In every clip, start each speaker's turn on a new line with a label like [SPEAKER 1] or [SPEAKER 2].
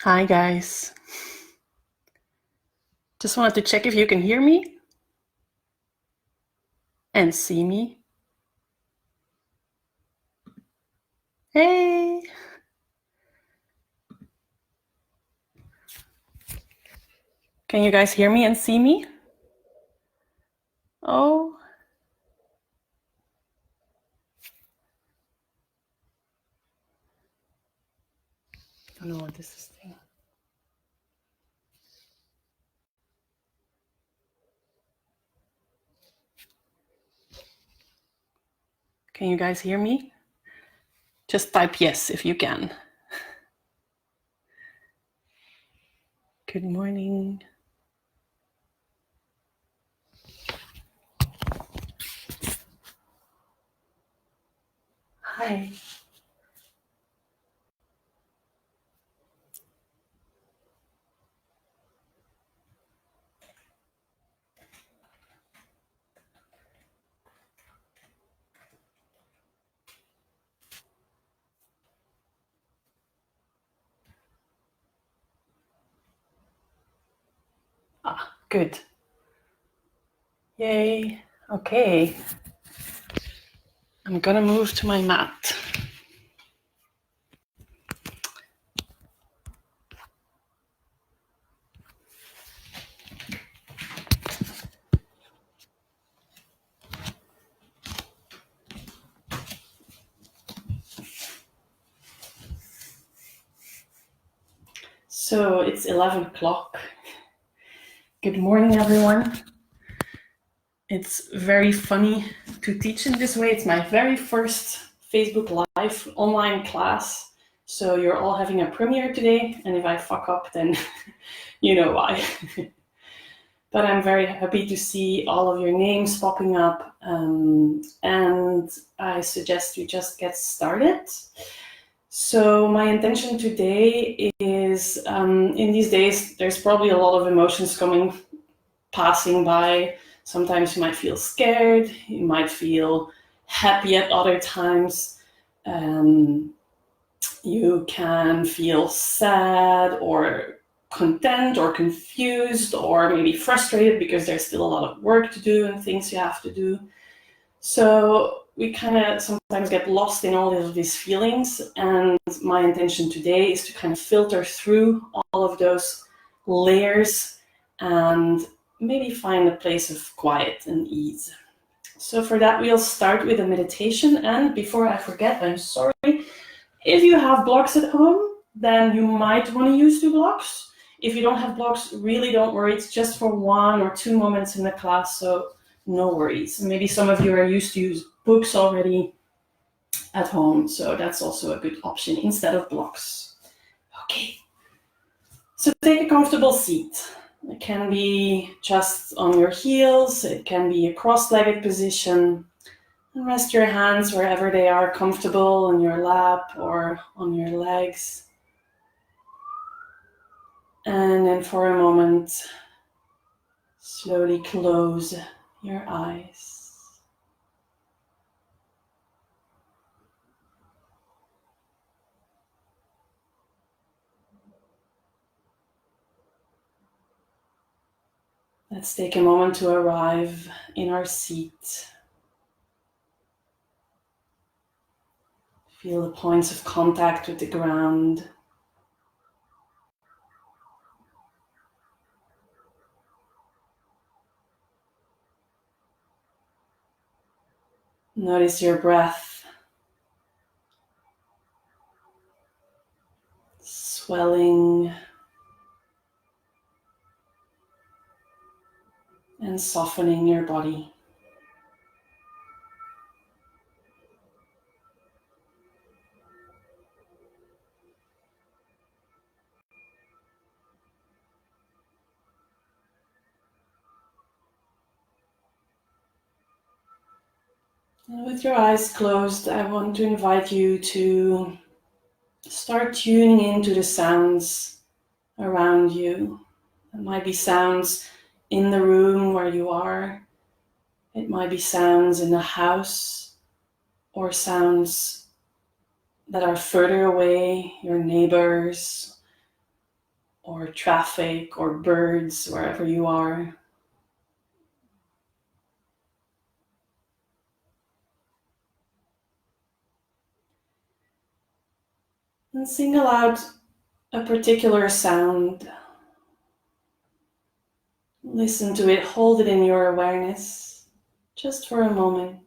[SPEAKER 1] Hi guys. Just wanted to check if you can hear me and see me. Hey! Can you guys hear me and see me? Oh. I don't know what this is thing. Can you guys hear me? Just type yes if you can. Good morning. Hi. Ah, good. Yay. Okay. I'm gonna move to my mat. So it's 11 o'clock. Good morning, everyone. It's very funny to teach in this way. It's my very first Facebook Live online class. So you're all having a premiere today. And if I fuck up, then you know why. But I'm very happy to see all of your names popping up. And I suggest we just get started. So my intention today is, in these days, there's probably a lot of emotions passing by. Sometimes you might feel scared, you might feel happy at other times. You can feel sad or content or confused or maybe frustrated because there's still a lot of work to do and things you have to do. So we kind of sometimes get lost in all of these feelings, and my intention today is to kind of filter through all of those layers and maybe find a place of quiet and ease. So for that, we'll start with a meditation. And before I forget, I'm sorry, if you have blocks at home, then you might want to use 2 blocks. If you don't have blocks, really don't worry. It's just for 1 or 2 moments in the class, so no worries. Maybe some of you are used to use books already at home, so that's also a good option instead of blocks. Okay. So take a comfortable seat. It can be just on your heels, it can be a cross-legged position. And rest your hands wherever they are comfortable, on your lap or on your legs. And then for a moment, slowly close your eyes. Let's take a moment to arrive in our seat. Feel the points of contact with the ground. Notice your breath swelling and softening your body. And with your eyes closed, I want to invite you to start tuning into the sounds around you. It might be sounds in the room where you are. It might be sounds in the house or sounds that are further away, your neighbors, or traffic or birds, wherever you are. And single out a particular sound. Listen to it, hold it in your awareness, just for a moment.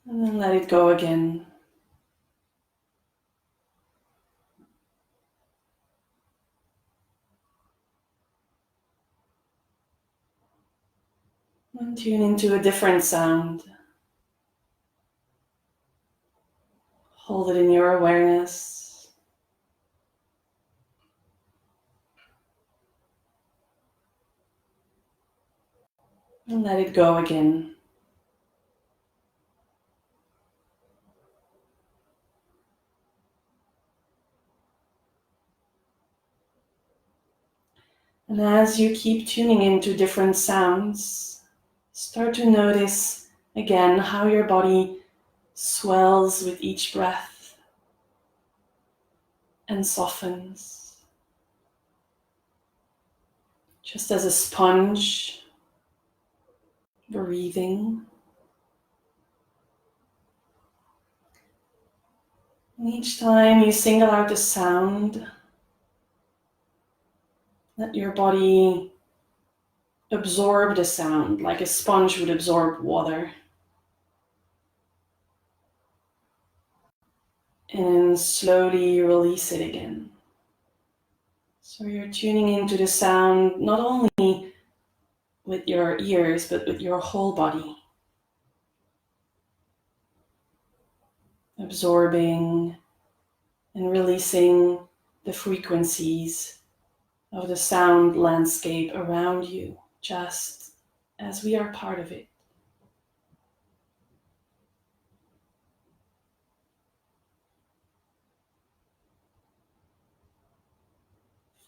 [SPEAKER 1] And then let it go again. And tune into a different sound. Hold it in your awareness. And let it go again. And as you keep tuning into different sounds, start to notice again how your body swells with each breath and softens. Just as a sponge, breathing. And each time you single out a sound, let your body absorb the sound like a sponge would absorb water. And slowly release it again. So you're tuning into the sound not only with your ears, but with your whole body. Absorbing and releasing the frequencies of the sound landscape around you, just as we are part of it.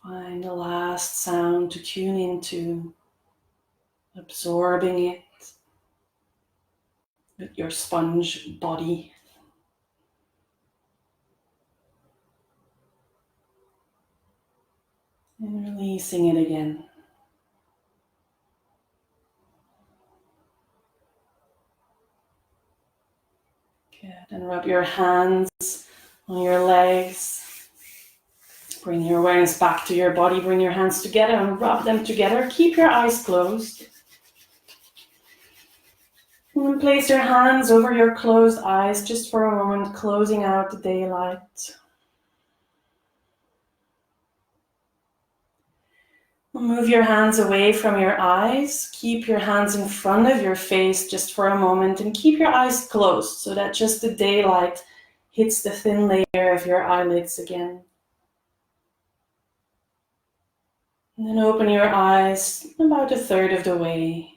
[SPEAKER 1] Find the last sound to tune into, absorbing it with your sponge body. And releasing it again. Good. And rub your hands on your legs. Bring your awareness back to your body. Bring your hands together and rub them together. Keep your eyes closed. And place your hands over your closed eyes just for a moment, closing out the daylight. Move your hands away from your eyes. Keep your hands in front of your face just for a moment and keep your eyes closed so that just the daylight hits the thin layer of your eyelids again. And then open your eyes about a third of the way.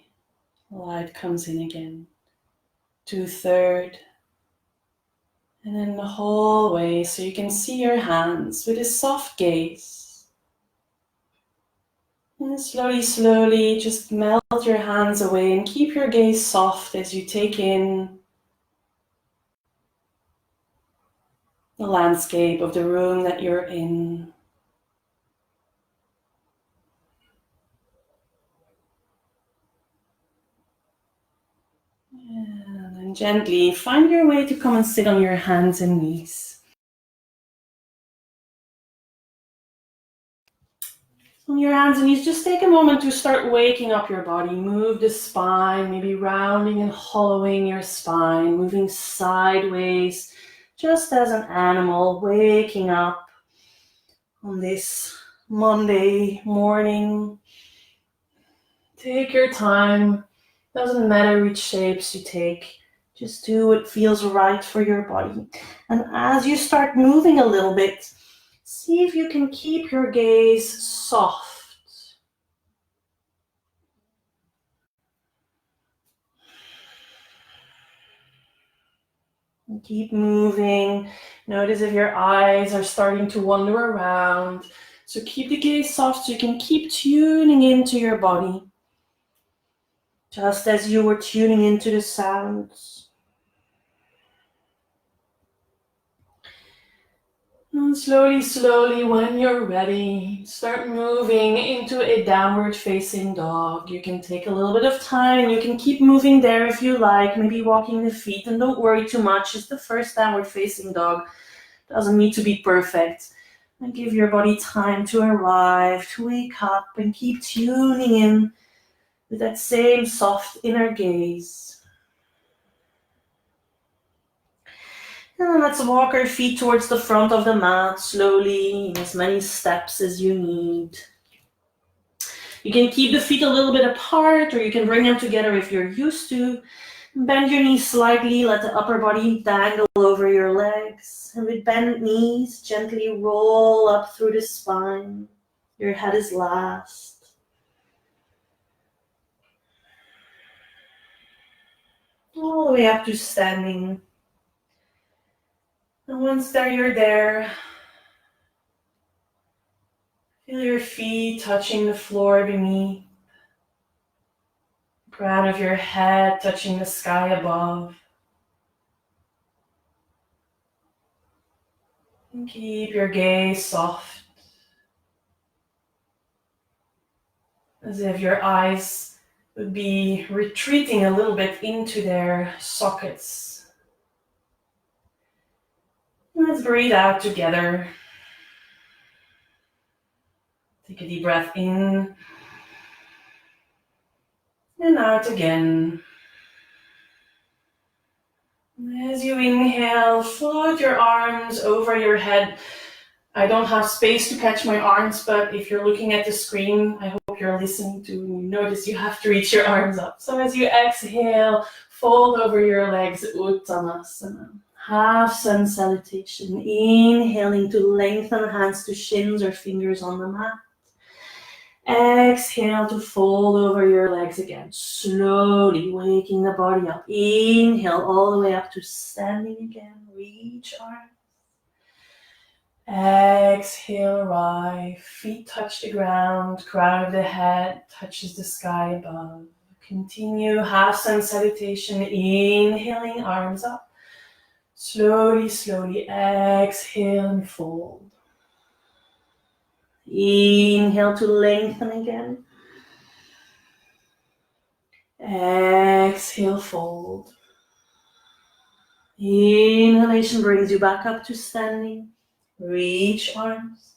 [SPEAKER 1] Light comes in again. 2/3. And then the whole way so you can see your hands with a soft gaze. And slowly, slowly just melt your hands away and keep your gaze soft as you take in the landscape of the room that you're in. And then gently find your way to come and sit on your hands and knees. On your hands and knees, just take a moment to start waking up your body. Move the spine, maybe rounding and hollowing your spine, moving sideways, just as an animal waking up on this Monday morning. Take your time. Doesn't matter which shapes you take. Just do what feels right for your body. And as you start moving a little bit, see if you can keep your gaze soft. And keep moving. Notice if your eyes are starting to wander around. So keep the gaze soft so you can keep tuning into your body. Just as you were tuning into the sounds. And slowly, slowly, when you're ready, start moving into a downward facing dog. You can take a little bit of time and you can keep moving there if you like, maybe walking the feet, and don't worry too much. It's the first downward facing dog. Doesn't need to be perfect. And give your body time to arrive, to wake up, and keep tuning in with that same soft inner gaze. And let's walk our feet towards the front of the mat slowly, in as many steps as you need. You can keep the feet a little bit apart, or you can bring them together if you're used to. Bend your knees slightly, let the upper body dangle over your legs. And with bent knees, gently roll up through the spine. Your head is last. All the way up to standing. And once you're there, feel your feet touching the floor beneath. Crown of your head touching the sky above. And keep your gaze soft, as if your eyes would be retreating a little bit into their sockets. Let's breathe out together. Take a deep breath in and out again. As you inhale, float your arms over your head. I don't have space to catch my arms, but if you're looking at the screen, I hope you're listening to notice you have to reach your arms up. So as you exhale, fold over your legs, Uttanasana. Half Sun Salutation. Inhaling to lengthen hands to shins or fingers on the mat. Exhale to fold over your legs again, slowly waking the body up. Inhale all the way up to standing again. Reach arms. Exhale, arrive. Feet touch the ground. Crown of the head touches the sky above. Continue half Sun Salutation. Inhaling, arms up. Slowly, slowly exhale and fold. Inhale to lengthen again. Exhale, fold. Inhalation brings you back up to standing. Reach arms.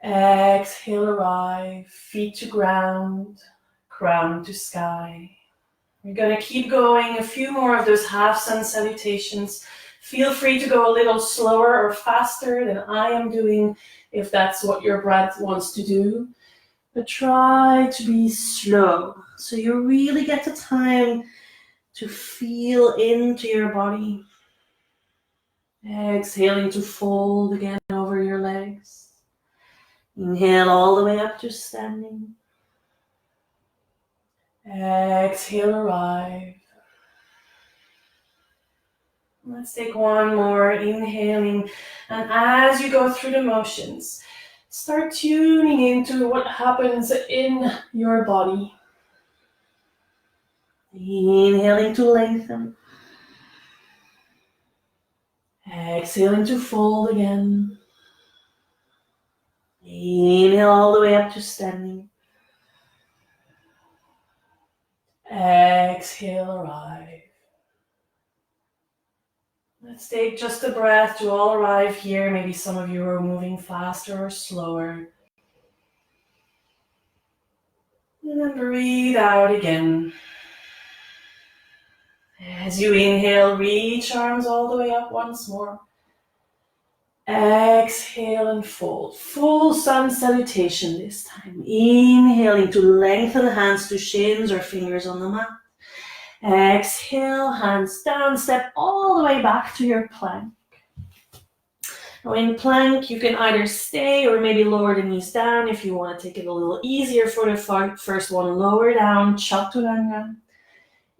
[SPEAKER 1] Exhale, arrive. Feet to ground. Crown to sky. We're going to keep going. A few more of those half Sun Salutations. Feel free to go a little slower or faster than I am doing if that's what your breath wants to do. But try to be slow so you really get the time to feel into your body. Exhaling to fold again over your legs. Inhale all the way up to standing. Exhale, arrive. Let's take one more, inhaling. And as you go through the motions, start tuning into what happens in your body. Inhaling to lengthen. Exhaling to fold again. Inhale all the way up to standing. Exhale, arrive. Let's take just a breath to all arrive here. Maybe some of you are moving faster or slower. And then breathe out again. As you inhale, reach arms all the way up once more. Exhale and fold. Full Sun Salutation this time. Inhaling to lengthen hands to shins or fingers on the mat. Exhale, hands down, step all the way back to your plank. Now in plank, you can either stay or maybe lower the knees down if you want to take it a little easier for the first one. Lower down, Chaturanga.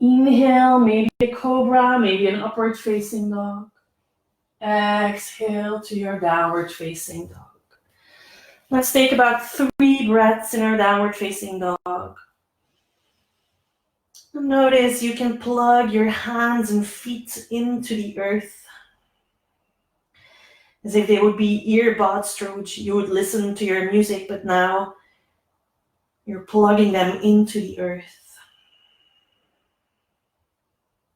[SPEAKER 1] Inhale, maybe a cobra, maybe an upward facing dog. Exhale to your downward facing dog. Let's take about 3 breaths in our downward facing dog. Notice you can plug your hands and feet into the earth.
[SPEAKER 2] as if they would be earbuds through which you would listen to your music, but now you're plugging them into the earth.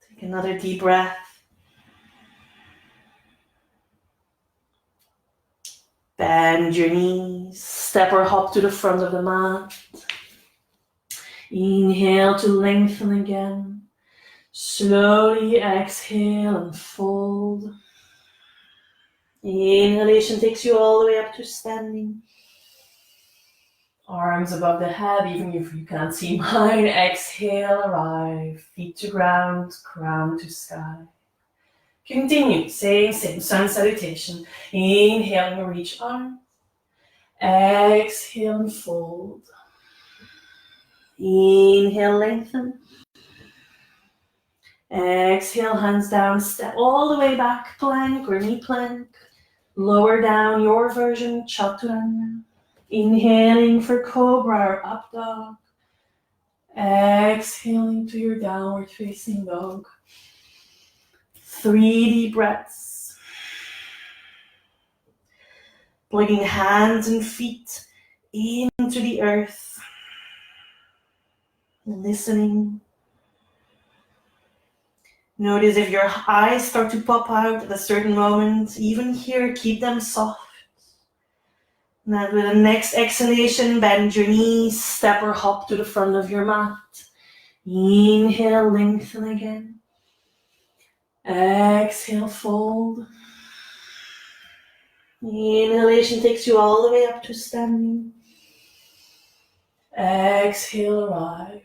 [SPEAKER 2] Take another deep breath. Bend your knees, step or hop to the front of the mat. Inhale to lengthen again. Slowly exhale and fold. Inhalation takes you all the way up to standing. Arms above the head, even if you can't see mine. Exhale, arrive. Feet to ground, crown to sky. Continue, same, sun salutation. Inhale and reach arms. Exhale and fold. Inhale, lengthen. Exhale, hands down, step all the way back, plank or knee plank. Lower down your version, chaturanga. Inhaling for cobra or up dog. Exhaling to your downward facing dog. 3 deep breaths. Plugging hands and feet into the earth. Listening. Notice if your eyes start to pop out at a certain moment. Even here, keep them soft. Now with the next exhalation, bend your knees, step or hop to the front of your mat. Inhale, lengthen again. Exhale, fold. Inhalation takes you all the way up to standing. Exhale, arrive.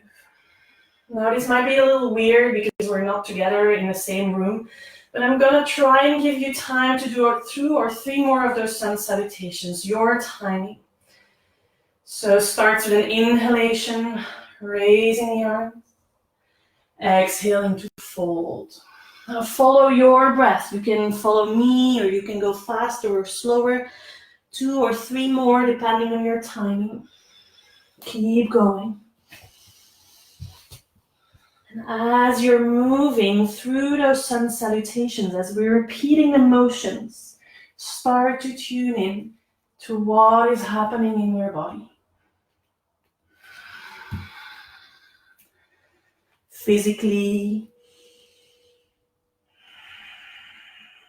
[SPEAKER 2] Now this might be a little weird because we're not together in the same room, but I'm gonna try and give you time to do 2 or 3 more of those sun salutations, your timing. So starts with an inhalation, raising the arms, exhaling to fold. Now follow your breath. You can follow me or you can go faster or slower. 2 or 3 more depending on your timing. Keep going. And as you're moving through those sun salutations, as we're repeating the motions, start to tune in to what is happening in your body. Physically,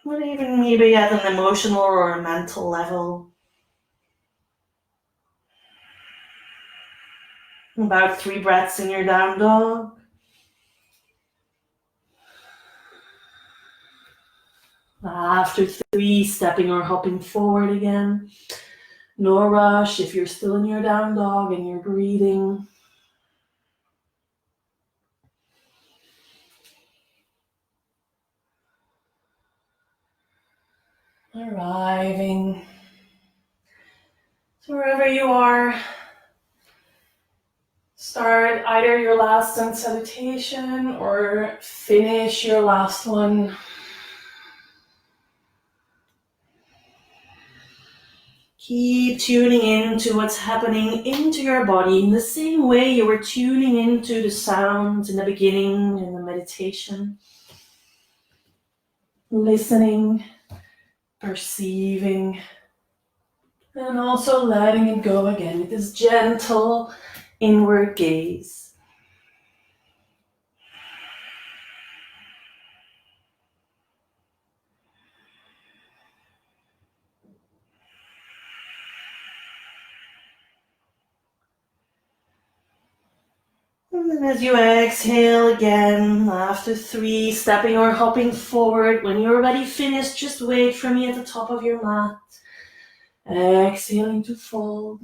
[SPEAKER 2] or even maybe at an emotional or a mental level. About 3 breaths in your down dog. After 3, stepping or hopping forward again. No rush if you're still in your down dog and you're breathing. Arriving. So wherever you are, start either your last sun salutation or finish your last one. Keep tuning into what's happening into your body in the same way you were tuning into the sounds in the beginning in the meditation. Listening, perceiving, and also letting it go again with this gentle inward gaze. And then as you exhale again, after 3, stepping or hopping forward, when you're already finished, just wait for me at the top of your mat. Exhaling to fold.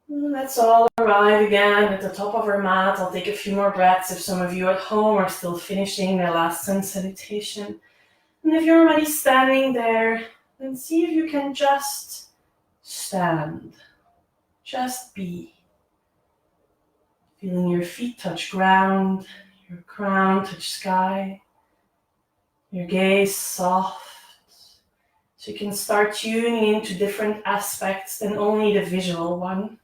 [SPEAKER 2] And let's all arrive again at the top of our mat. I'll take a few more breaths if some of you at home are still finishing their last sun salutation. And if you're already standing there, then see if you can just stand, just be. Feeling your feet touch ground, your crown touch sky, your gaze soft. So you can start tuning into different aspects than only the visual one.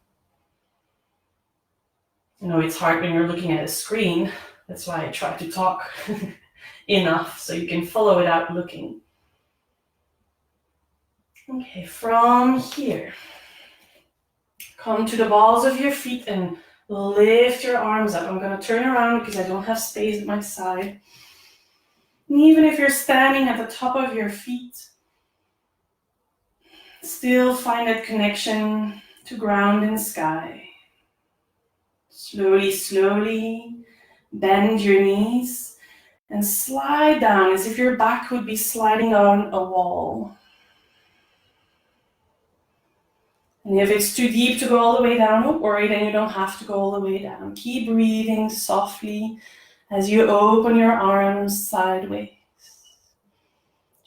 [SPEAKER 2] I know it's hard when you're looking at a screen, that's why I try to talk. enough so you can follow without looking. Okay, from here, come to the balls of your feet and lift your arms up. I'm going to turn around because I don't have space at my side. And even if you're standing at the top of your feet, still find that connection to ground and sky. Slowly, slowly bend your knees and slide down as if your back would be sliding down a wall. And if it's too deep to go all the way down, don't worry, then you don't have to go all the way down. Keep breathing softly as you open your arms sideways.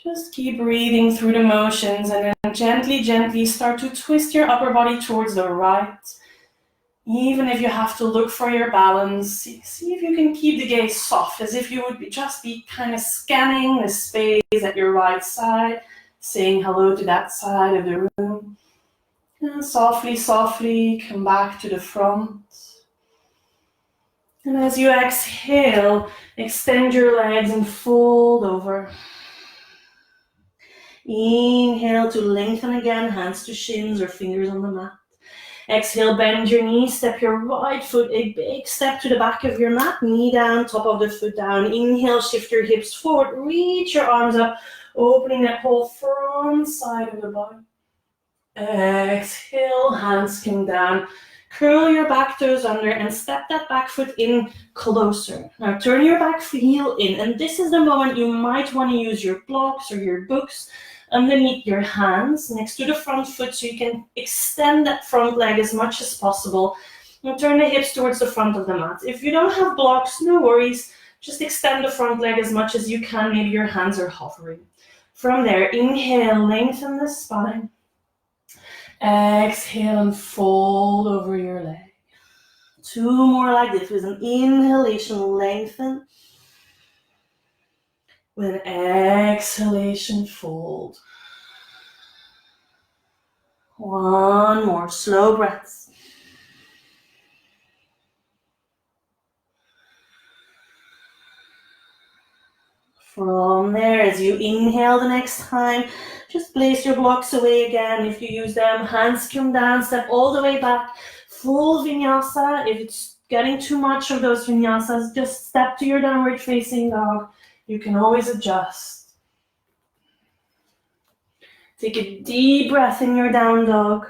[SPEAKER 2] Just keep breathing through the motions and then gently, gently start to twist your upper body towards the right. Even if you have to look for your balance, see if you can keep the gaze soft, as if you would just be kind of scanning the space at your right side, saying hello to that side of the room. And softly, softly come back to the front. And as you exhale, extend your legs and fold over. Inhale to lengthen again, hands to shins or fingers on the mat. Exhale, bend your knees, step your right foot a big step to the back of your mat, knee down, top of the foot down. Inhale, shift your hips forward, reach your arms up, opening that whole front side of the body. Exhale, hands come down. Curl your back toes under and step that back foot in closer. Now turn your back heel in, and this is the moment you might want to use your blocks or your books underneath your hands next to the front foot so you can extend that front leg as much as possible and turn the hips towards the front of the mat. If you don't have blocks, no worries. Just extend the front leg as much as you can. Maybe your hands are hovering. From there, inhale, lengthen the spine. Exhale and fold over your leg. Two more like this with an inhalation, lengthen. With an exhalation, fold. One more, slow breaths. From there, as you inhale the next time, just place your blocks away again if you use them. Hands come down, step all the way back. Full vinyasa. If it's getting too much of those vinyasas, just step to your downward facing dog. You can always adjust. Take a deep breath in your down dog.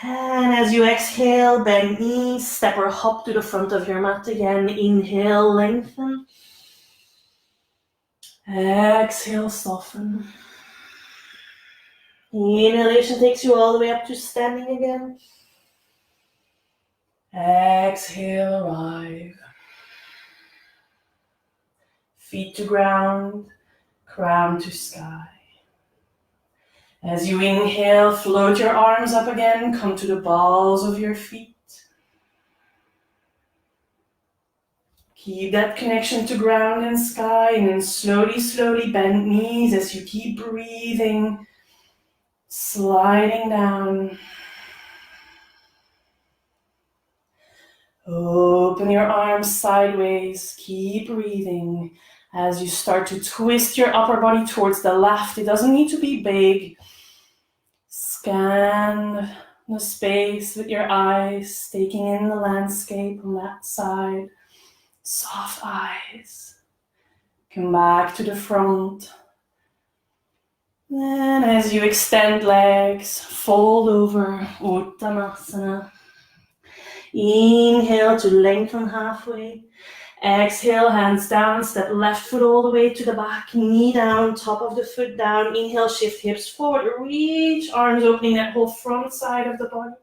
[SPEAKER 2] And as you exhale, bend knees, step or hop to the front of your mat again. Inhale, lengthen. Exhale, soften. Inhalation takes you all the way up to standing again. Exhale, arrive. Feet to ground, crown to sky. As you inhale, float your arms up again, come to the balls of your feet. Keep that connection to ground and sky, and then slowly, slowly bend knees as you keep breathing, sliding down. Open your arms sideways, keep breathing as you start to twist your upper body towards the left. It doesn't need to be big. Scan the space with your eyes, taking in the landscape on that side. Soft eyes. Come back to the front. Then as you extend legs, fold over, Uttanasana. Inhale to lengthen halfway. Exhale, hands down, step left foot all the way to the back, knee down, top of the foot down. Inhale, shift hips forward, reach, arms opening that whole front side of the body.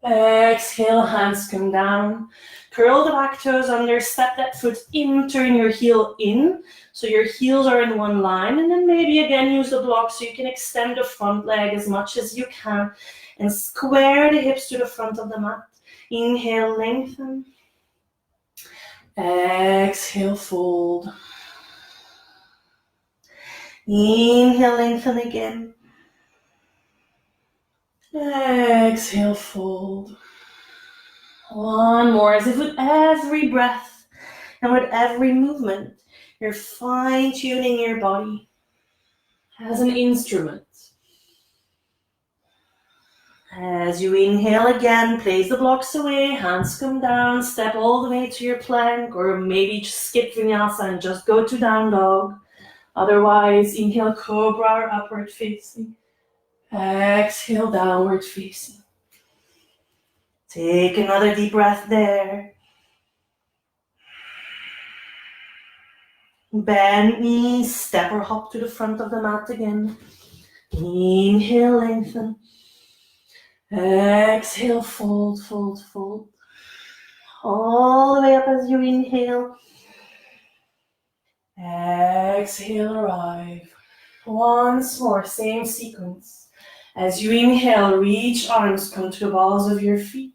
[SPEAKER 2] Exhale, hands come down. Curl the back toes under, step that foot in, turn your heel in, so your heels are in one line, and then maybe again use the block so you can extend the front leg as much as you can, and square the hips to the front of the mat. Inhale, lengthen. Exhale, fold. Inhale, lengthen again. Exhale, fold. One more, as if with every breath And with every movement, you're fine-tuning your body as an instrument. As you inhale again, place the blocks away, hands come down, step all the way to your plank, or maybe just skip Vinyasa and just go to down dog. Otherwise, inhale cobra or upward facing. Exhale, downward facing. Take another deep breath there. Bend knees, step or hop to the front of the mat again. Inhale, lengthen. Exhale, fold, fold, fold. All the way up as you inhale. Exhale, arrive. Once more, same sequence. As you inhale, reach arms, come to the balls of your feet.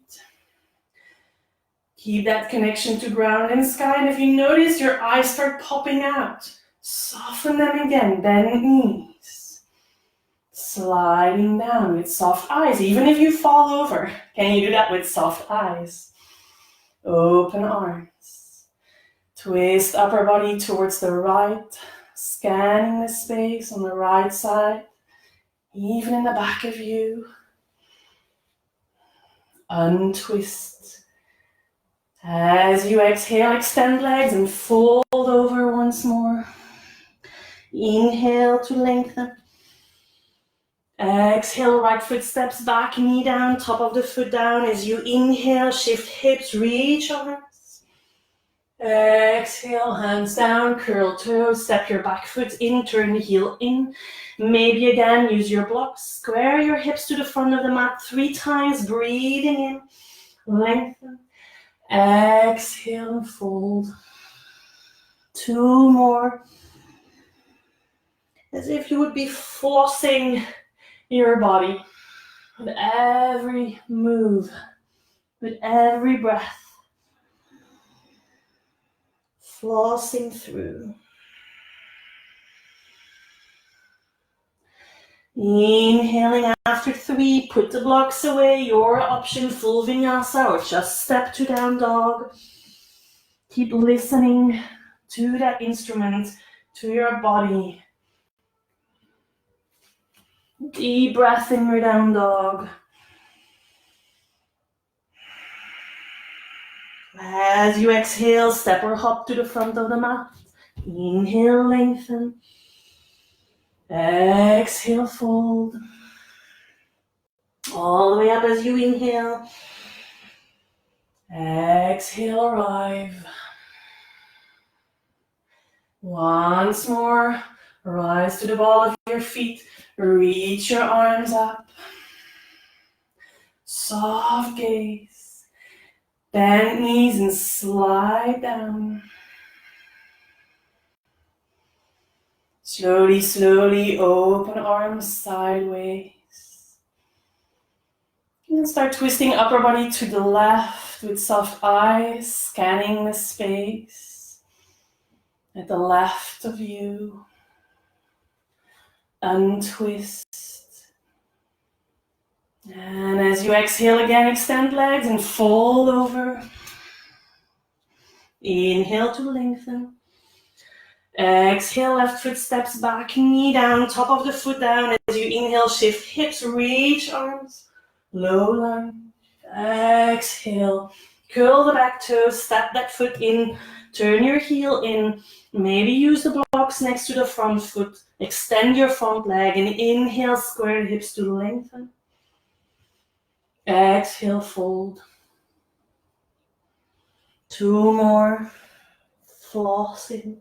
[SPEAKER 2] Keep that connection to ground and sky, and if you notice your eyes start popping out, soften them again, bend knees. Sliding down with soft eyes, even if you fall over. Can you do that with soft eyes? Open arms. Twist upper body towards the right, scanning the space on the right side, even in the back of you. Untwist. As you exhale, extend legs and fold over once more. Inhale to lengthen. Exhale, right foot steps back, knee down, top of the foot down. As you inhale, shift hips, reach arms. Exhale, hands down, curl toes, step your back foot in, turn the heel in. Maybe again, use your blocks. Square your hips to the front of the mat 3 times, breathing in, lengthen. Exhale and fold. 2 more. As if you would be flossing your body with every move, with every breath. Flossing through. Inhaling after 3, put the blocks away, your option, full Vinyasa or just step to down dog. Keep listening to that instrument, to your body. Deep breath in your down dog. As you exhale, step or hop to the front of the mat. Inhale, lengthen. Exhale, fold. All the way up as you inhale. Exhale, arrive. Once more, rise to the ball of your feet. Reach your arms up. Soft gaze. Bend knees and slide down. Slowly, slowly open arms sideways. And start twisting upper body to the left with soft eyes, scanning the space at the left of you. Untwist. And as you exhale again, extend legs and fold over. Inhale to lengthen. Exhale, left foot steps back, knee down, top of the foot down. As you inhale, shift hips, reach arms, low lunge. Exhale, curl the back toes, step that foot in, turn your heel in. Maybe use the blocks next to the front foot. Extend your front leg and inhale, square the hips to lengthen. Exhale, fold. 2 more. Flossing.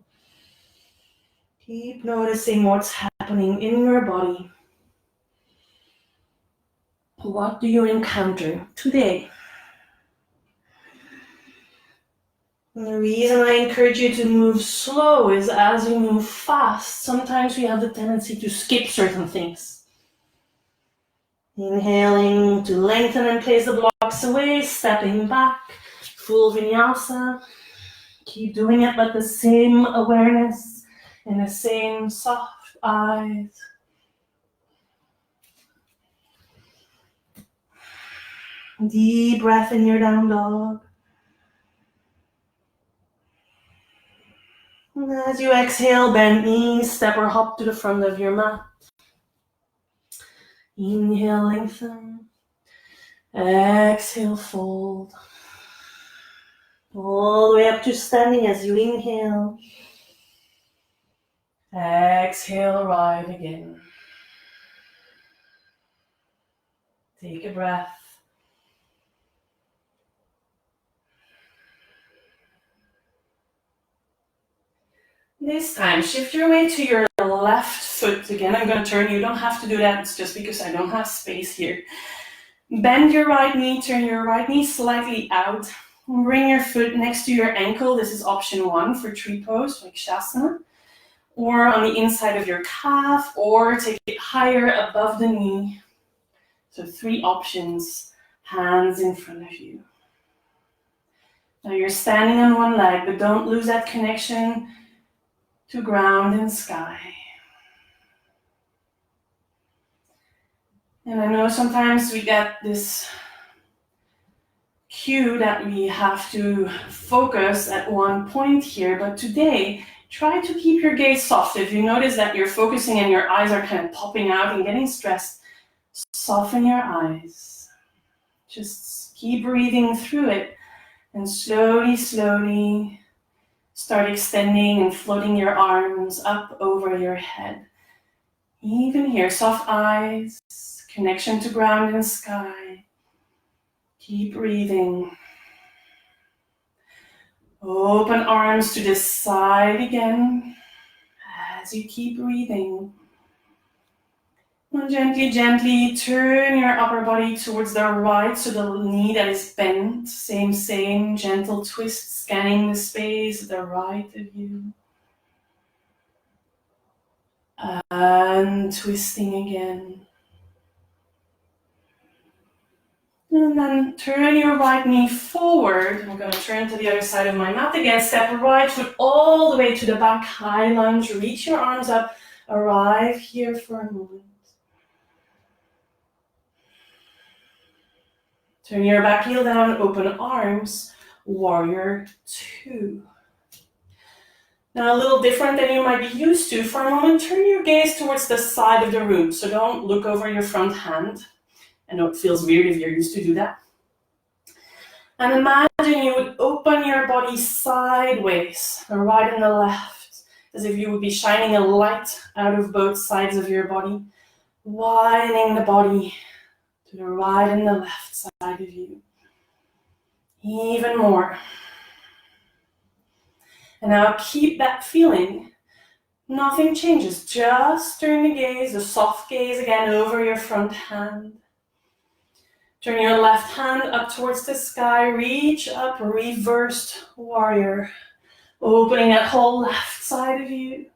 [SPEAKER 2] Keep noticing what's happening in your body. What do you encounter today? And the reason I encourage you to move slow is as you move fast, sometimes we have the tendency to skip certain things. Inhaling to lengthen and place the blocks away, stepping back, full Vinyasa. Keep doing it with the same awareness and the same soft eyes. Deep breath in your down dog. And as you exhale, bend knees, step or hop to the front of your mat. Inhale, lengthen. Exhale, fold. All the way up to standing as you inhale. Exhale, rise again. Take a breath. This time, shift your weight to your left foot. Again, I'm going to turn. You don't have to do that. It's just because I don't have space here. Bend your right knee. Turn your right knee slightly out. Bring your foot next to your ankle. This is option 1 for tree pose, like Shasana. Or on the inside of your calf, or take it higher above the knee. So 3 options. Hands in front of you. Now you're standing on one leg, but don't lose that connection to ground and sky. And I know sometimes we get this cue that we have to focus at one point here, but today, try to keep your gaze soft. If you notice that you're focusing and your eyes are kind of popping out and getting stressed, soften your eyes. Just keep breathing through it and slowly, slowly start extending and floating your arms up over your head. Even here, soft eyes, connection to ground and sky. Keep breathing. Open arms to the side again as you keep breathing. And gently, gently turn your upper body towards the right, so the knee that is bent. Same, gentle twist, scanning the space to the right of you. And twisting again. And then turn your right knee forward. I'm going to turn to the other side of my mat again. Step right foot all the way to the back, high lunge. Reach your arms up. Arrive here for a moment. Turn your back heel down, open arms, warrior 2. Now a little different than you might be used to. For a moment, turn your gaze towards the side of the room. So don't look over your front hand. I know it feels weird if you're used to do that. And imagine you would open your body sideways, the right and the left, as if you would be shining a light out of both sides of your body, widening the body to the right and the left side of you. Even more. And now keep that feeling. Nothing changes. Just turn the gaze, the soft gaze again over your front hand. Turn your left hand up towards the sky. Reach up, reversed warrior. Opening that whole left side of you.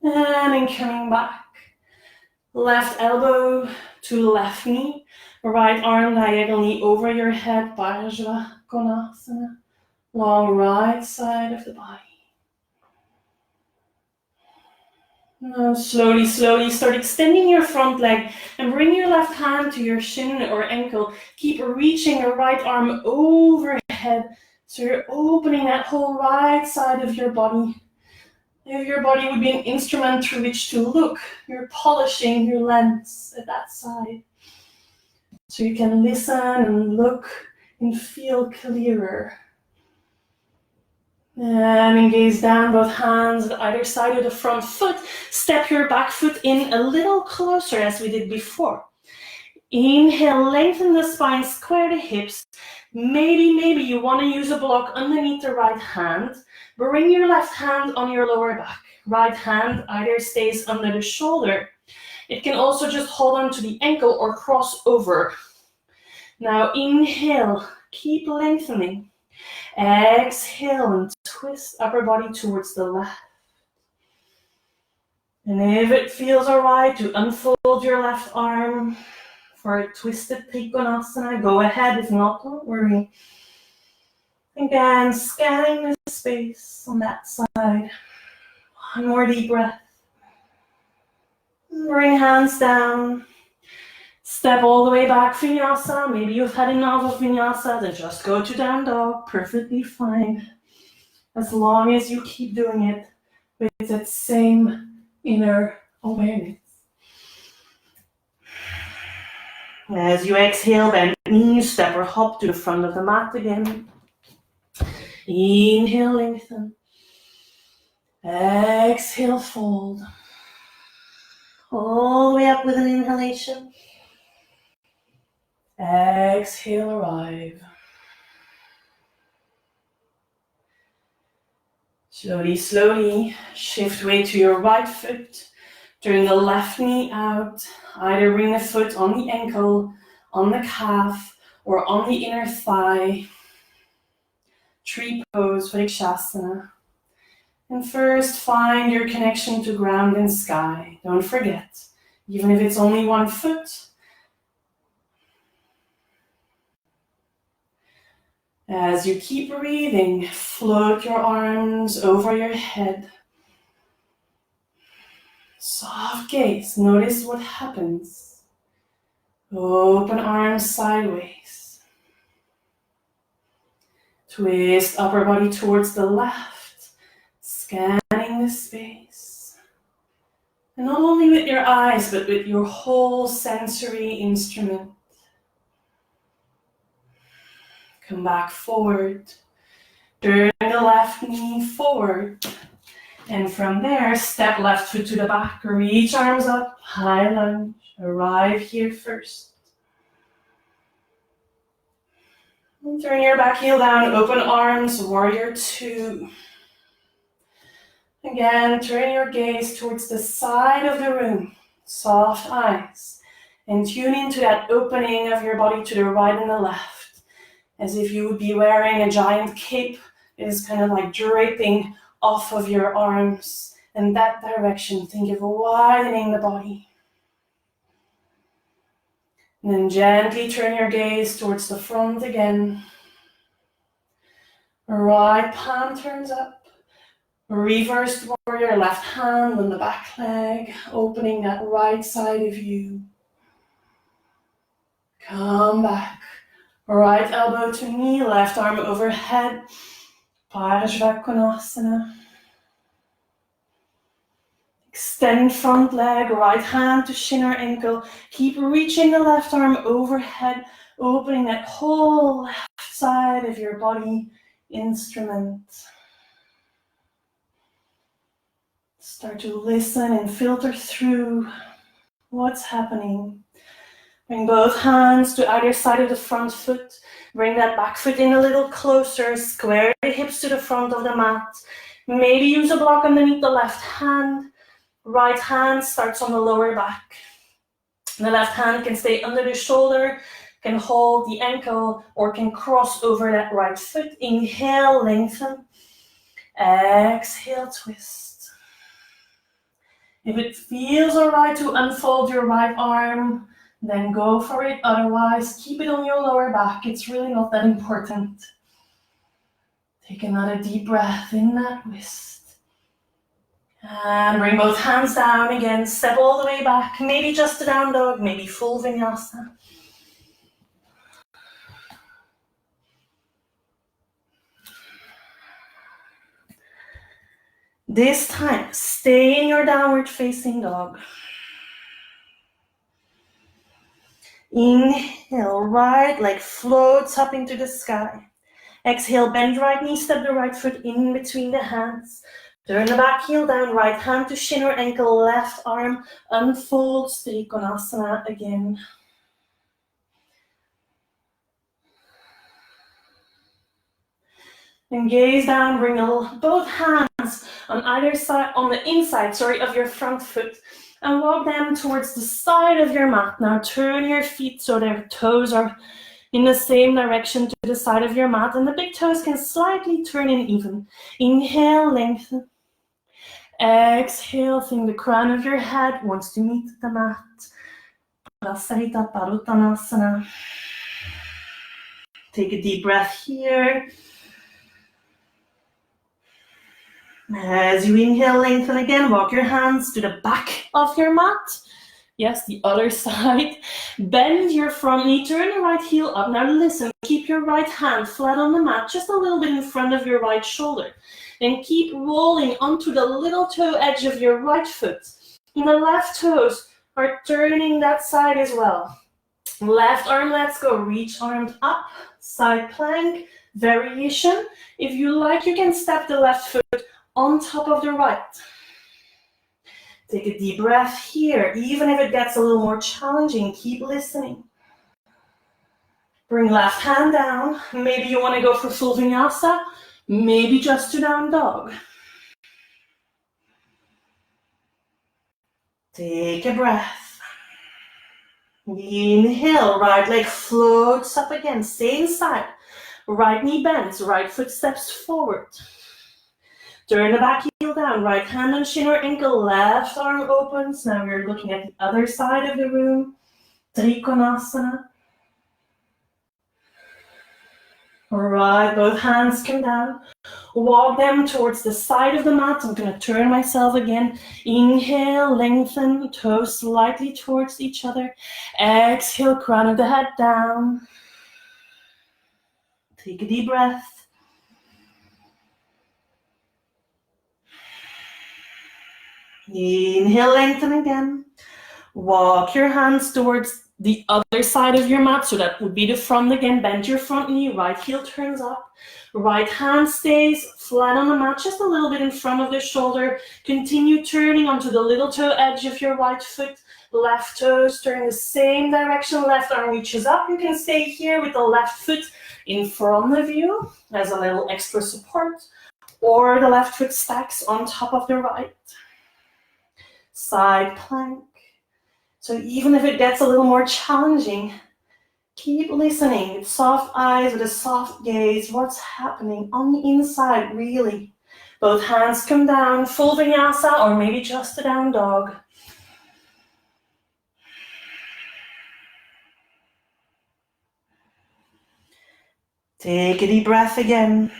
[SPEAKER 2] And then coming back. Left elbow to left knee. Right arm diagonally over your head. Parshva Konasana. Long right side of the body. Now slowly, slowly start extending your front leg and bring your left hand to your shin or ankle. Keep reaching your right arm overhead. So you're opening that whole right side of your body. If your body would be an instrument through which to look, you're polishing your lens at that side. So you can listen and look and feel clearer. And gaze down, both hands at either side of the front foot. Step your back foot in a little closer as we did before. Inhale, lengthen the spine, square the hips. Maybe you want to use a block underneath the right hand. Bring your left hand on your lower back. Right hand either stays under the shoulder. It can also just hold on to the ankle or cross over. Now inhale, keep lengthening. Exhale and twist upper body towards the left. And if it feels alright to unfold your left arm for a twisted Trikonasana, go ahead. If not, don't worry. Again, scanning the space on that side. One more deep breath. Bring hands down. Step all the way back, Vinyasa. Maybe you've had enough of Vinyasa, then just go to down dog. Perfectly fine. as long as you keep doing it with that same inner awareness. As you exhale, bend knees, step or hop to the front of the mat again. Inhale, lengthen. Exhale, fold. All the way up with an inhalation. Exhale, arrive. Slowly, slowly shift weight to your right foot. Turn the left knee out. Either bring the foot on the ankle, on the calf, or on the inner thigh. Tree pose, Vrikshasana. And first, find your connection to ground and sky. Don't forget, even if it's only one foot. As you keep breathing, float your arms over your head. Soft gaze, notice what happens. Open arms sideways. Twist upper body towards the left, scanning the space. And not only with your eyes, but with your whole sensory instrument. Come back forward. Turn the left knee forward. And from there, step left foot to the back. Reach arms up, high lunge. Arrive here first. And turn your back heel down, open arms, warrior two. Again, turn your gaze towards the side of the room. Soft eyes. And tune into that opening of your body to the right and the left. As if you would be wearing a giant cape. It is kind of like draping off of your arms in that direction. Think of widening the body. And then gently turn your gaze towards the front again. Right palm turns up. Reversed warrior, left hand on the back leg, opening that right side of you. Come back. Right elbow to knee, left arm overhead. Parshvakonasana. Extend front leg, right hand to shin or ankle. Keep reaching the left arm overhead, opening that whole left side of your body instrument. Start to listen and filter through what's happening. Bring both hands to either side of the front foot. Bring that back foot in a little closer. Square the hips to the front of the mat. Maybe use a block underneath the left hand. Right hand starts on the lower back. The left hand can stay under the shoulder, can hold the ankle, or can cross over that right foot. Inhale, lengthen. Exhale, twist. If it feels alright to unfold your right arm, then go for it. Otherwise, keep it on your lower back. It's really not that important. Take another deep breath in that twist. And bring both hands down again. Step all the way back. Maybe just a down dog, maybe full vinyasa. This time, stay in your downward facing dog. Inhale, right leg floats up into the sky. Exhale, bend right knee, step the right foot in between the hands. Turn the back heel down, right hand to shin or ankle, left arm unfolds, Trikonasana again. And gaze down, bring both hands on either side, on the inside, of your front foot. And walk them towards the side of your mat. Now turn your feet so their toes are in the same direction to the side of your mat. And the big toes can slightly turn in even. Inhale, lengthen. Exhale, think the crown of your head wants to meet the mat. Prasarita Paruttanasana. Take a deep breath here. As you inhale, lengthen again, walk your hands to the back of your mat. Yes, the other side. Bend your front knee, turn your right heel up. Now listen, keep your right hand flat on the mat, just a little bit in front of your right shoulder. Then keep rolling onto the little toe edge of your right foot. And the left toes are turning that side as well. Left arm, let's go. Reach arms up, side plank, variation. If you like, you can step the left foot on top of the right. Take a deep breath here. Even if it gets a little more challenging, keep listening. Bring left hand down. Maybe you want to go for full vinyasa. Maybe just to down dog. Take a breath. Inhale, right leg floats up again. Same side. Right knee bends, right foot steps forward. Turn the back heel down, right hand on shin or ankle, left arm opens. Now we're looking at the other side of the room. Trikonasana. Alright, both hands come down. Walk them towards the side of the mat. I'm going to turn myself again. Inhale, lengthen, toes slightly towards each other. Exhale, crown of the head down. Take a deep breath. Inhale, lengthen again. Walk your hands towards the other side of your mat. So that would be the front again. Bend your front knee. Right heel turns up. Right hand stays flat on the mat, just a little bit in front of the shoulder. Continue turning onto the little toe edge of your right foot. Left toes turn the same direction. Left arm reaches up. You can stay here with the left foot in front of you as a little extra support. Or the left foot stacks on top of the right. Side plank. So even if it gets a little more challenging, keep listening with soft eyes, with a soft gaze. What's happening on the inside, really? Both hands come down, full vinyasa, or maybe just a down dog. Take a deep breath again.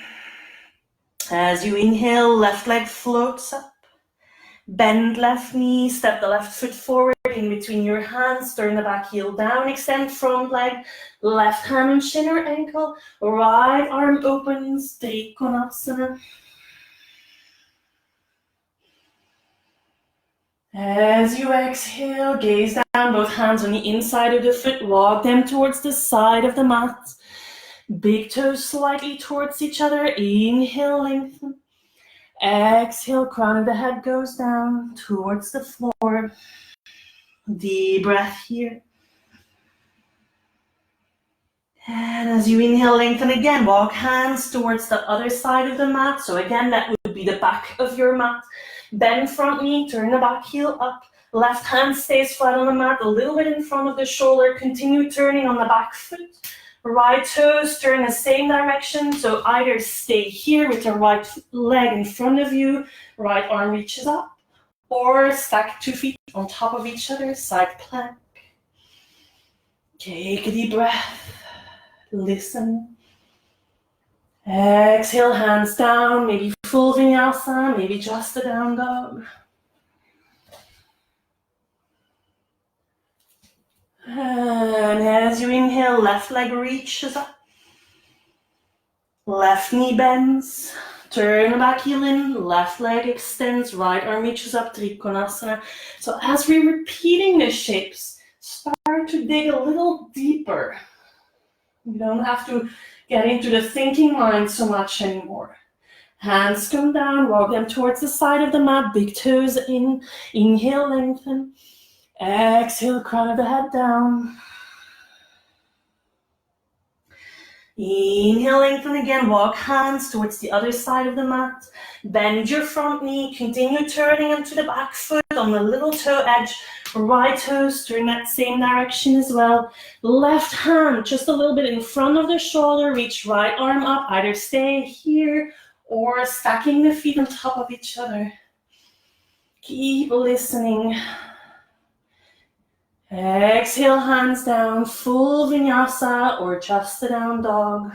[SPEAKER 2] As you inhale, left leg floats up. Bend left knee, step the left foot forward in between your hands, turn the back heel down, extend front leg, left hand on shin or ankle, right arm opens, Trikonasana. As you exhale, gaze down, both hands on the inside of the foot, walk them towards the side of the mat. Big toes slightly towards each other, inhale, lengthen. Exhale, crown of the head goes down towards the floor. Deep breath here. And as you inhale, lengthen again. Walk hands towards the other side of the mat. So again, that would be the back of your mat. Bend front knee, turn the back heel up. Left hand stays flat on the mat, a little bit in front of the shoulder. Continue turning on the back foot. Right toes turn the same direction, so either stay here with your right leg in front of you, right arm reaches up, or stack 2 feet on top of each other, side plank. Take a deep breath, listen. Exhale, hands down, maybe full vinyasa, maybe just a down dog. And as you inhale, left leg reaches up. Left knee bends. Turn the back heel in. Left leg extends. Right arm reaches up. Trikonasana. So as we're repeating the shapes, start to dig a little deeper. You don't have to get into the thinking mind so much anymore. Hands come down. Walk them towards the side of the mat. Big toes in. Inhale, lengthen. Exhale, crown of the head down. Inhale, lengthen again. Walk hands towards the other side of the mat. Bend your front knee. Continue turning onto the back foot on the little toe edge. Right toes turn that same direction as well. Left hand just a little bit in front of the shoulder. Reach right arm up. Either stay here or stacking the feet on top of each other. Keep listening. Exhale, hands down, full vinyasa or just a down dog.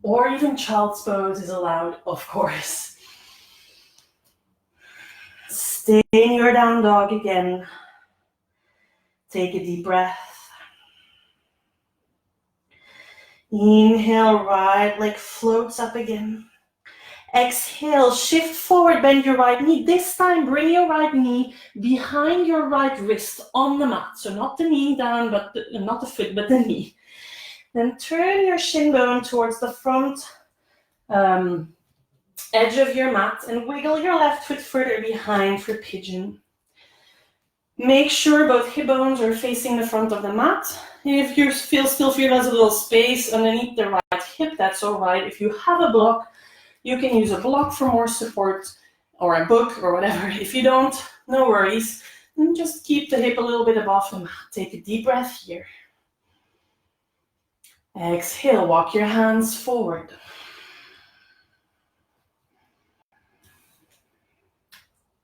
[SPEAKER 2] Or even child's pose is allowed, of course. stay in your down dog again. Take a deep breath. Inhale, right leg floats up again. Exhale, shift forward, bend your right knee. This time, bring your right knee behind your right wrist on the mat. So not the knee down, but not the foot, but the knee. Then turn your shin bone towards the front edge of your mat and wiggle your left foot further behind for pigeon. Make sure both hip bones are facing the front of the mat. If you still feel there's a little space underneath the right hip, that's all right. If you have a block, you can use a block for more support or a book or whatever. If you don't, no worries. And just keep the hip a little bit above the mat. Take a deep breath here. Exhale, walk your hands forward.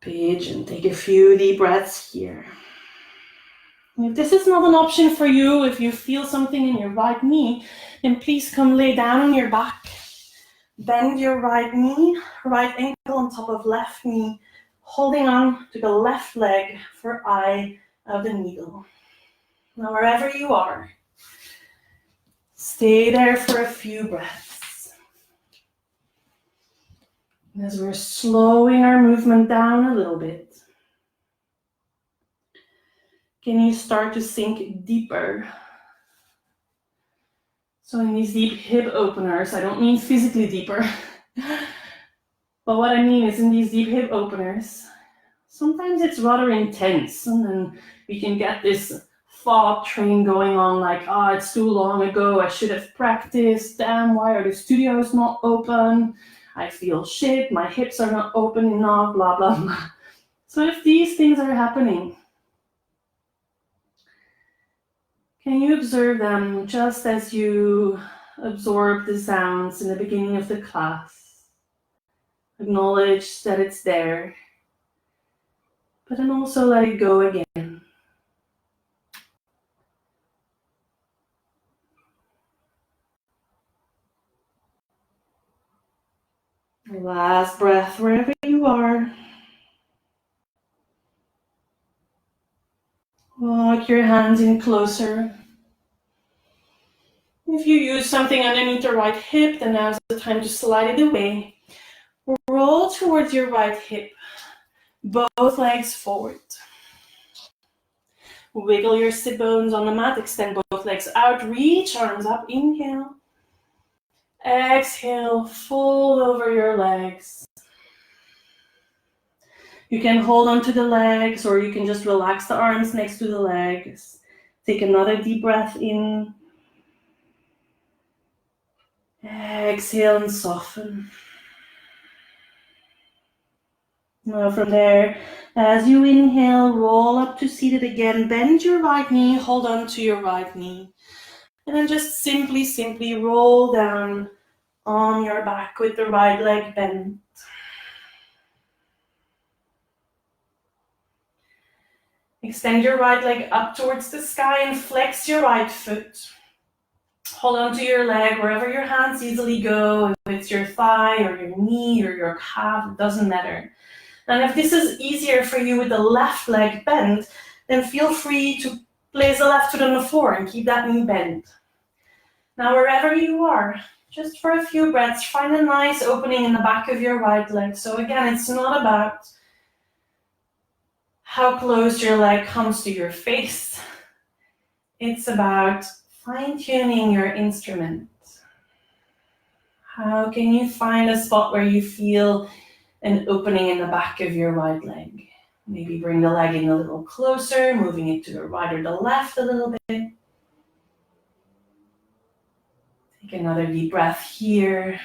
[SPEAKER 2] Pigeon, take a few deep breaths here. If this is not an option for you, if you feel something in your right knee, then please come lay down on your back. Bend your right knee, right ankle on top of left knee, holding on to the left leg for eye of the needle. Now, wherever you are, stay there for a few breaths. As we're slowing our movement down a little bit, can you start to sink deeper? So in these deep hip openers, I don't mean physically deeper, but what I mean is in these deep hip openers, sometimes it's rather intense, and then we can get this thought train going on like, it's too long ago, I should have practiced, damn, why are the studios not open? I feel shit, my hips are not open enough, blah, blah, blah. So if these things are happening, can you observe them just as you absorb the sounds in the beginning of the class? Acknowledge that it's there, but then also let it go again. Last breath wherever you are. Walk your hands in closer. If you use something underneath the right hip, then now's the time to slide it away. Roll towards your right hip, both legs forward. Wiggle your sit bones on the mat, extend both legs out, reach arms up, inhale. Exhale, fold over your legs. You can hold onto the legs, or you can just relax the arms next to the legs. Take another deep breath in. Exhale and soften. Now from there, as you inhale, roll up to seated again. Bend your right knee, hold on to your right knee. And then just simply roll down on your back with the right leg bent. Extend your right leg up towards the sky and flex your right foot. Hold on to your leg wherever your hands easily go. If it's your thigh or your knee or your calf, it doesn't matter. And if this is easier for you with the left leg bent, then feel free to place the left foot on the floor and keep that knee bent. Now, wherever you are, just for a few breaths, find a nice opening in the back of your right leg. So again, it's not about how close your leg comes to your face. It's about fine-tuning your instrument. How can you find a spot where you feel an opening in the back of your right leg? Maybe bring the leg in a little closer, moving it to the right or the left a little bit. Take another deep breath here.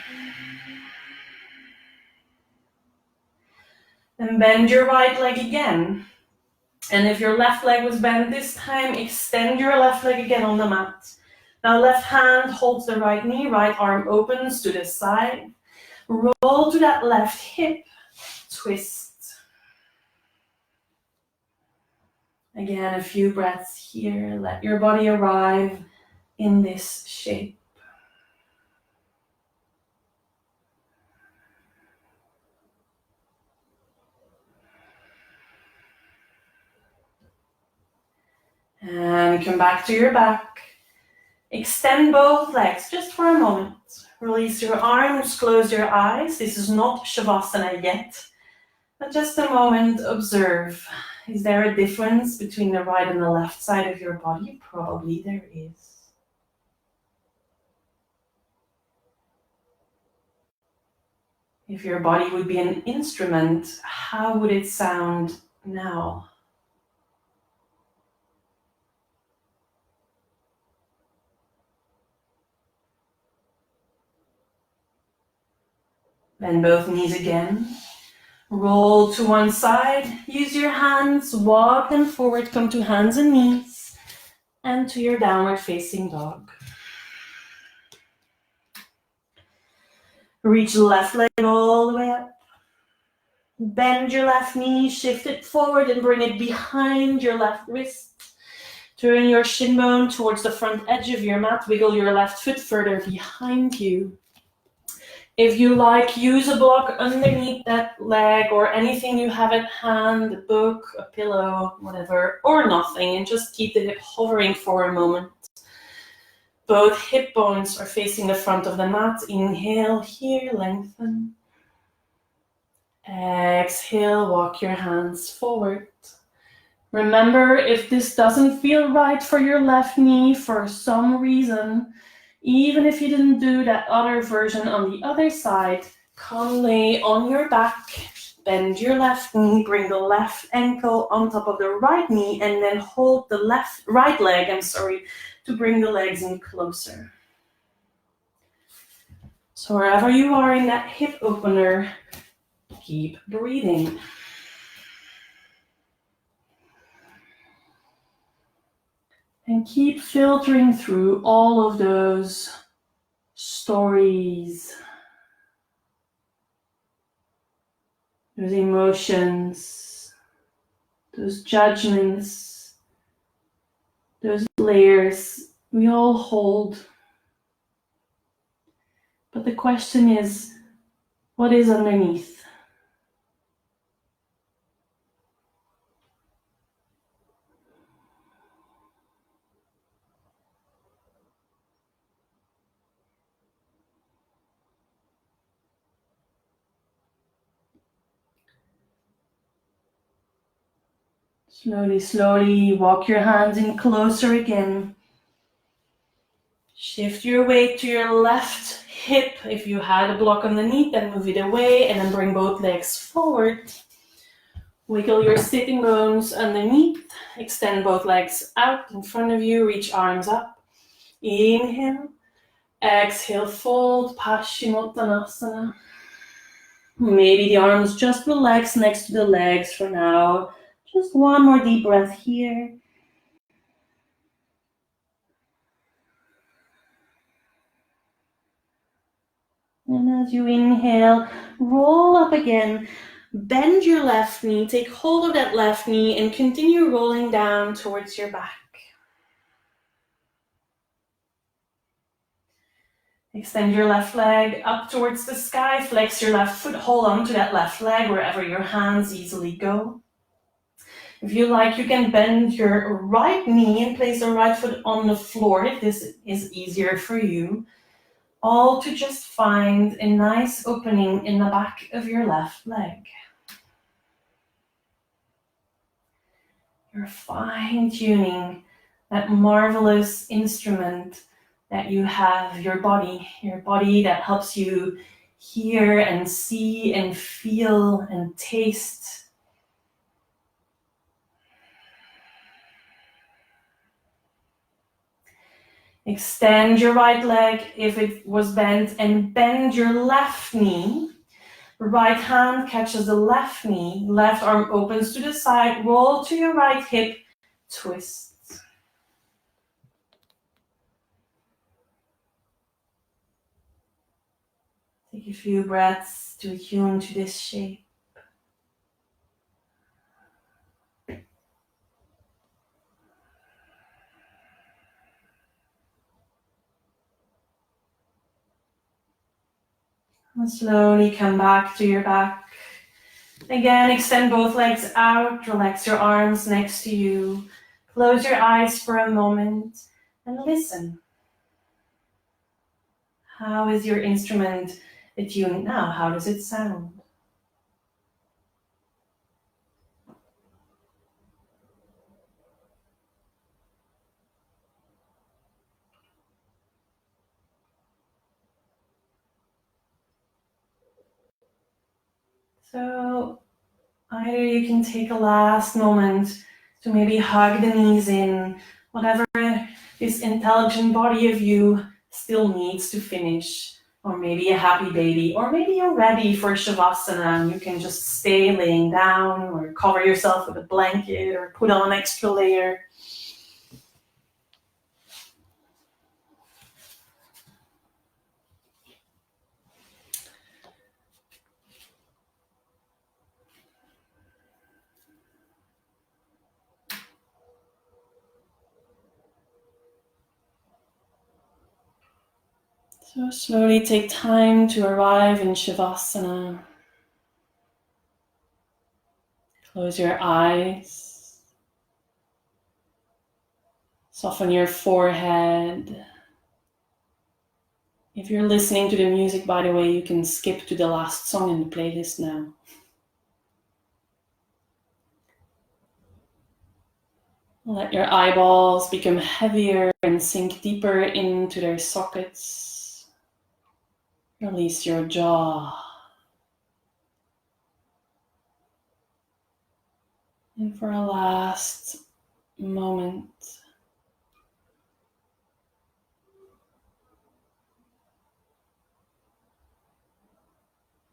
[SPEAKER 2] And bend your right leg again. And if your left leg was bent this time, extend your left leg again on the mat. Now left hand holds the right knee, right arm opens to the side. Roll to that left hip, twist. Again, a few breaths here. Let your body arrive in this shape. And come back to your back. Extend both legs just for a moment. Release your arms, close your eyes. This is not Shavasana yet, but just a moment, observe. Is there a difference between the right and the left side of your body? Probably there is. If your body would be an instrument, how would it sound now? Bend both knees again. Roll to one side. Use your hands. Walk them forward. Come to hands and knees. And to your downward facing dog. Reach the left leg all the way up. Bend your left knee. Shift it forward and bring it behind your left wrist. Turn your shin bone towards the front edge of your mat. Wiggle your left foot further behind you. If you like, use a block underneath that leg or anything you have at hand, a book, a pillow, whatever, or nothing, and just keep the hip hovering for a moment. Both hip bones are facing the front of the mat. Inhale here, lengthen. Exhale, walk your hands forward. Remember, if this doesn't feel right for your left knee for some reason, even if you didn't do that other version on the other side, come lay on your back, bend your left knee, bring the left ankle on top of the right knee, and then hold the right leg, to bring the legs in closer. So wherever you are in that hip opener, keep breathing. And keep filtering through all of those stories, those emotions, those judgments, those layers we all hold. But the question is, what is underneath? Slowly, slowly walk your hands in closer again. Shift your weight to your left hip. If you had a block underneath, then move it away and then bring both legs forward. Wiggle your sitting bones underneath. Extend both legs out in front of you. Reach arms up. Inhale. Exhale, fold. Paschimottanasana. Maybe the arms just relax next to the legs for now. Just one more deep breath here. And as you inhale, roll up again. Bend your left knee. Take hold of that left knee and continue rolling down towards your back. Extend your left leg up towards the sky. Flex your left foot. Hold on to that left leg wherever your hands easily go. If you like, you can bend your right knee and place the right foot on the floor if this is easier for you. All to just find a nice opening in the back of your left leg. You're fine-tuning that marvelous instrument that you have, your body that helps you hear and see and feel and taste. Extend your right leg if it was bent and bend your left knee. Right hand catches the left knee. Left arm opens to the side. Roll to your right hip. Twist. Take a few breaths to attune to this shape. And slowly come back to your back. Again, extend both legs out. Relax your arms next to you. Close your eyes for a moment and listen. How is your instrument attuned now? How does it sound? So either you can take a last moment to maybe hug the knees in, whatever this intelligent body of you still needs to finish, or maybe a happy baby, or maybe you're ready for Shavasana and you can just stay laying down or cover yourself with a blanket or put on an extra layer. So slowly take time to arrive in Shavasana. Close your eyes. Soften your forehead. If you're listening to the music, by the way, you can skip to the last song in the playlist now. Let your eyeballs become heavier and sink deeper into their sockets. Release your jaw. And for a last moment,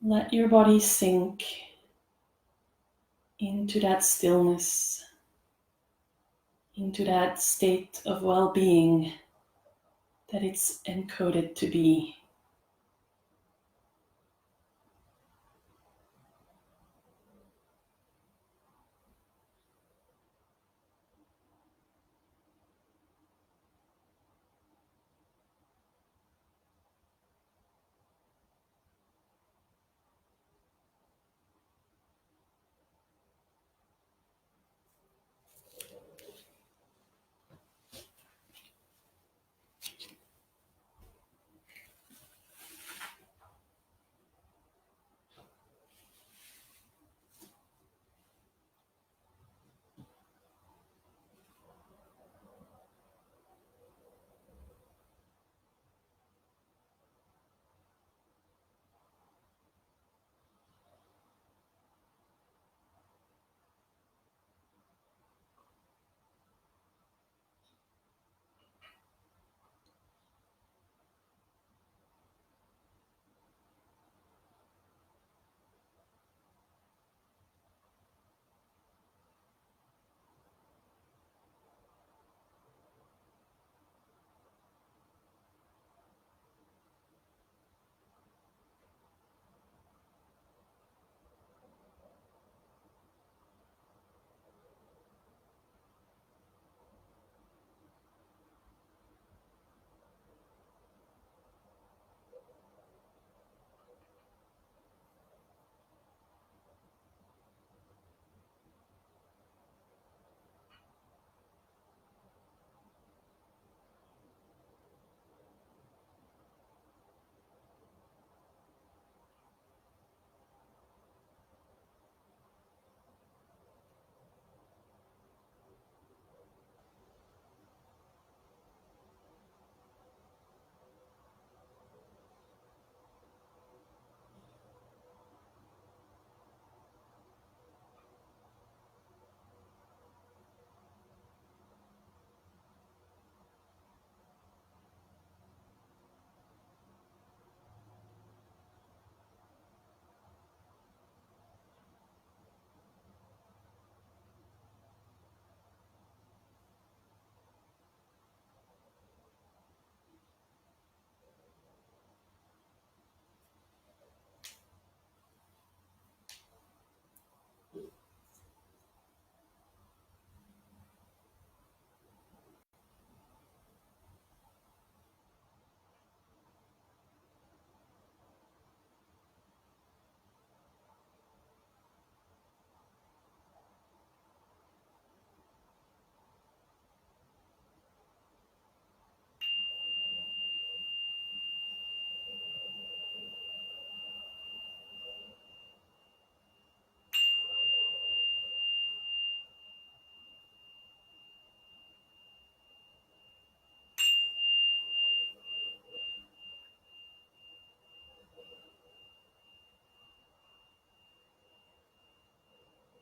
[SPEAKER 2] let your body sink into that stillness, into that state of well-being that it's encoded to be.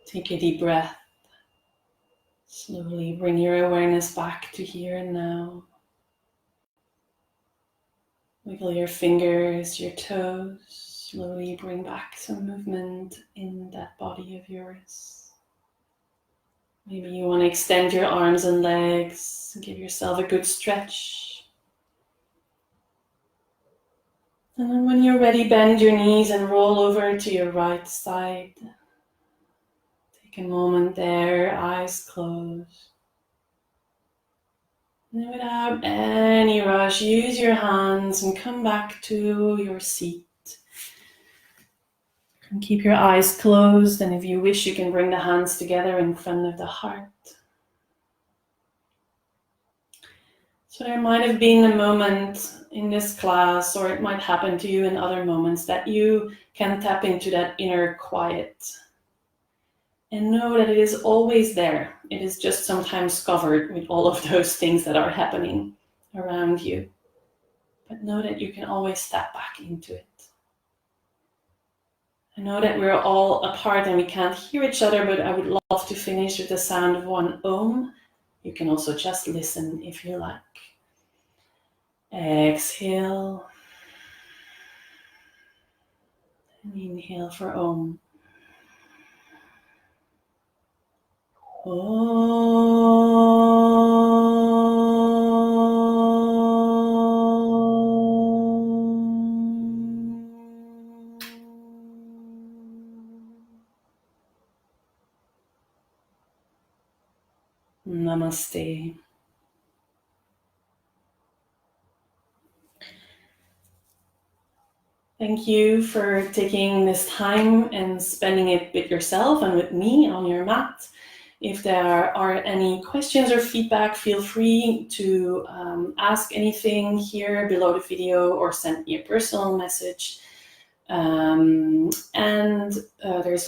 [SPEAKER 1] Take a deep breath. Slowly bring your awareness back to here and now. Wiggle your fingers, your toes. Slowly bring back some movement in that body of yours. Maybe you want to extend your arms and legs. Give yourself a good stretch. And then when you're ready, bend your knees and roll over to your right side. Take a moment there, eyes closed. And without any rush, use your hands and come back to your seat. And keep your eyes closed, and if you wish, you can bring the hands together in front of the heart. So there might have been a moment in this class, or it might happen to you in other moments, that you can tap into that inner quiet. And know that it is always there. It is just sometimes covered with all of those things that are happening around you. But know that you can always step back into it. I know that we're all apart and we can't hear each other, but I would love to finish with the sound of one Om. You can also just listen if you like. Exhale. And inhale for Om. Namaste. Thank you for taking this time and spending it with yourself and with me on your mat. If there are any questions or feedback, feel free to ask anything here below the video or send me a personal message. There's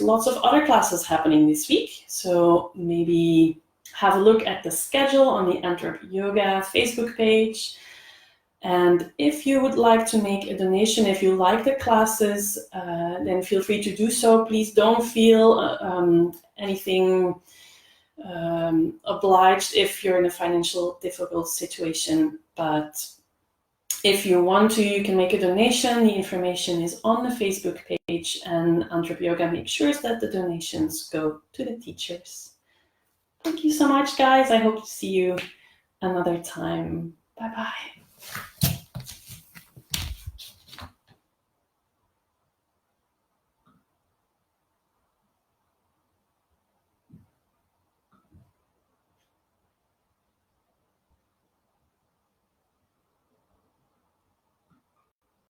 [SPEAKER 1] lots of other classes happening this week, so maybe have a look at the schedule on the AntwerpYoga Facebook page. And if you would like to make a donation, if you like the classes, then feel free to do so. Please don't feel anything obliged if you're in a financial difficult situation. But if you want to, you can make a donation. The information is on the Facebook page, and AntwerpYoga makes sure that the donations go to the teachers. Thank you so much, guys. I hope to see you another time. Bye-bye.